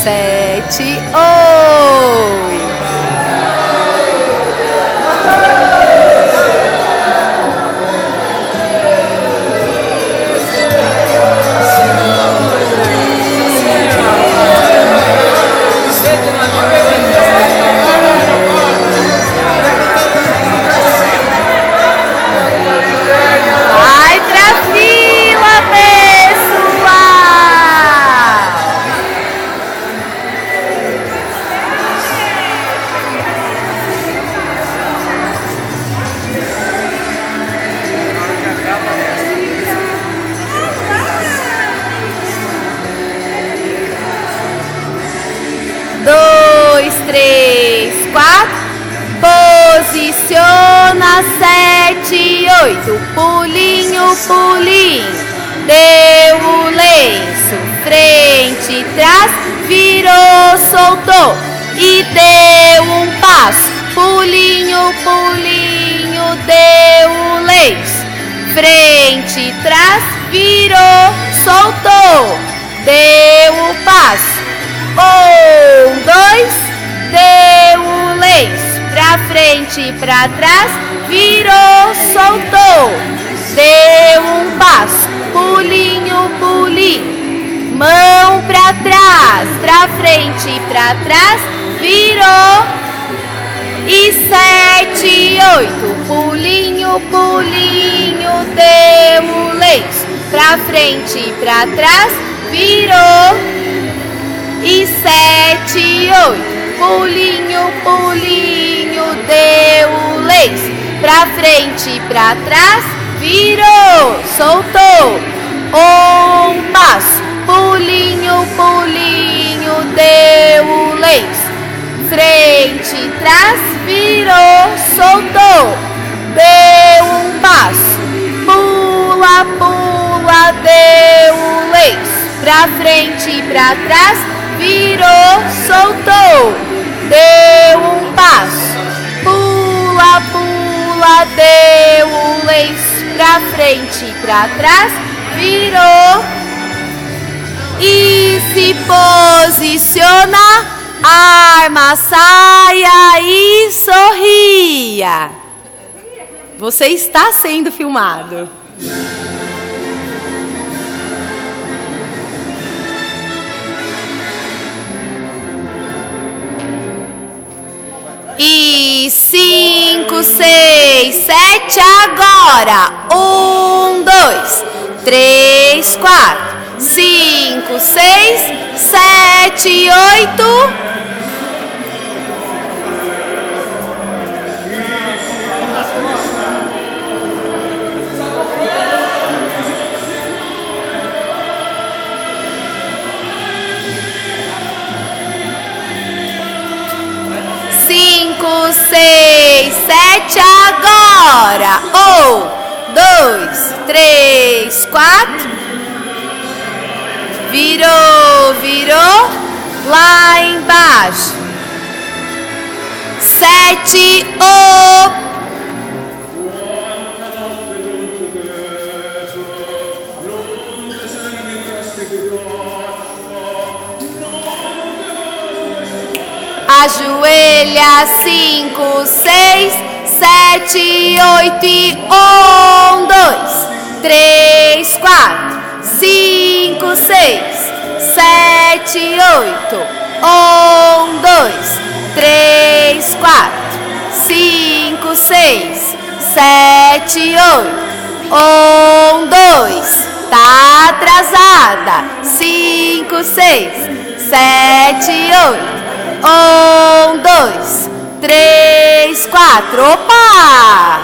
7, oi. Vai pra fila, pessoal. 2, 3, 4. Posiciona 7, 8. Pulinho, pulinho. Deu o lenço. Frente, trás. Virou, soltou. E deu um passo. Pulinho, pulinho. Deu o lenço. Frente, trás. Virou, soltou. Deu o passo. 1, 2. Deu o lenço. Pra frente e pra trás, virou, soltou, deu um passo, pulinho, pulinho, mão pra trás, pra frente e pra trás, virou, e 7, 8, pulinho, pulinho, deu o lenço, pra frente e pra trás, virou, e 7, 8. Pulinho, pulinho, deu o lenço. Pra frente e pra trás, virou, soltou. Um passo. Pulinho, pulinho, deu o lenço. Frente e trás, virou, soltou. Deu um passo. Pula, pula, deu o lenço. Pra frente e pra trás, virou, soltou. Deu um passo, pula, pula, deu um lenço pra frente e pra trás, virou e se posiciona, arma, saia e sorria. Você está sendo filmado. E 5, 6, 7, agora. 1, 2, 3, 4, 5, 6, 7, 8. Cinco, 6, 7, agora. 1, 2, 3, 4. Virou, virou. Lá embaixo. 7, ajoelha, 5, 6, 7, 8 e 1, 2, 3, 4, 5, 6, 7, 8, 1, 2, 3, 4, 5, 6, 7, 8, 1, 2, tá atrasada, 5, 6, 7, 8. 1, 2, 3, 4. Opa!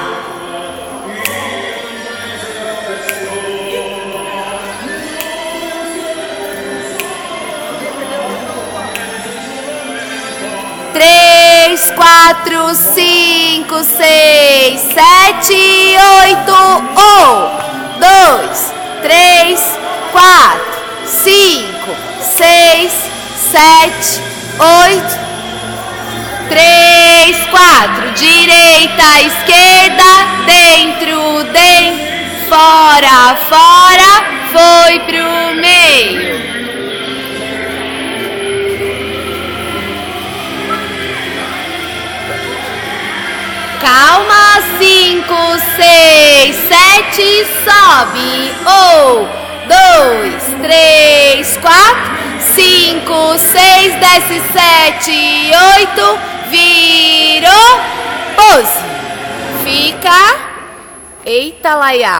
Três, 4, 5, 6, 7, 8. 1, 2, 3, 4, 5, 6, 7, 8, 3, 4, direita, esquerda, dentro, dentro, fora, fora, foi pro meio. Calma, 5, 6, 7, sobe. 1, 2, 3, 4, 5, 6, desce 7, 8, virou, pose. Fica, eita, Laia.